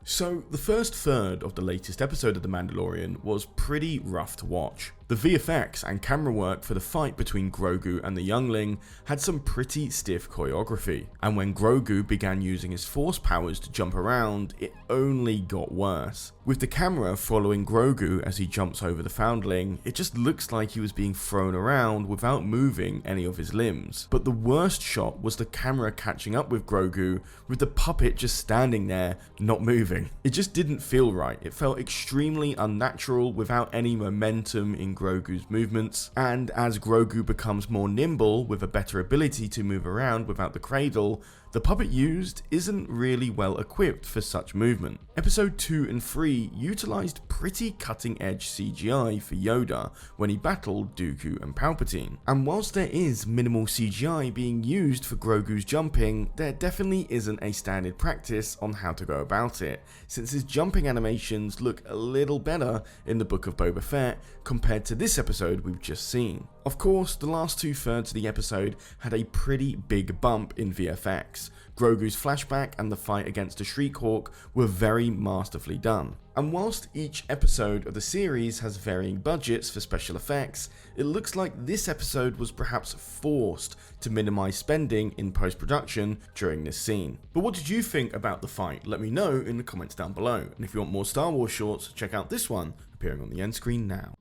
So, the first third of the latest episode of The Mandalorian was pretty rough to watch. The VFX and camera work for the fight between Grogu and the youngling had some pretty stiff choreography, and when Grogu began using his force powers to jump around, it only got worse. With the camera following Grogu as he jumps over the Foundling, it just looks like he was being thrown around without moving any of his limbs. But the worst shot was the camera catching up with Grogu with the puppet just standing there, not moving. It just didn't feel right. It felt extremely unnatural without any momentum in Grogu's movements, and as Grogu becomes more nimble with a better ability to move around without the cradle, the puppet used isn't really well equipped for such movement. Episode 2 and 3 utilised pretty cutting edge CGI for Yoda when he battled Dooku and Palpatine, and whilst there is minimal CGI being used for Grogu's jumping, there definitely isn't a standard practice on how to go about it, since his jumping animations look a little better in the Book of Boba Fett compared to this episode we've just seen. Of course, the last 2/3 of the episode had a pretty big bump in VFX. Grogu's flashback and the fight against the Shriek-Hawk were very masterfully done. And whilst each episode of the series has varying budgets for special effects, it looks like this episode was perhaps forced to minimize spending in post-production during this scene. But what did you think about the fight? Let me know in the comments down below. And if you want more Star Wars shorts, check out this one appearing on the end screen now.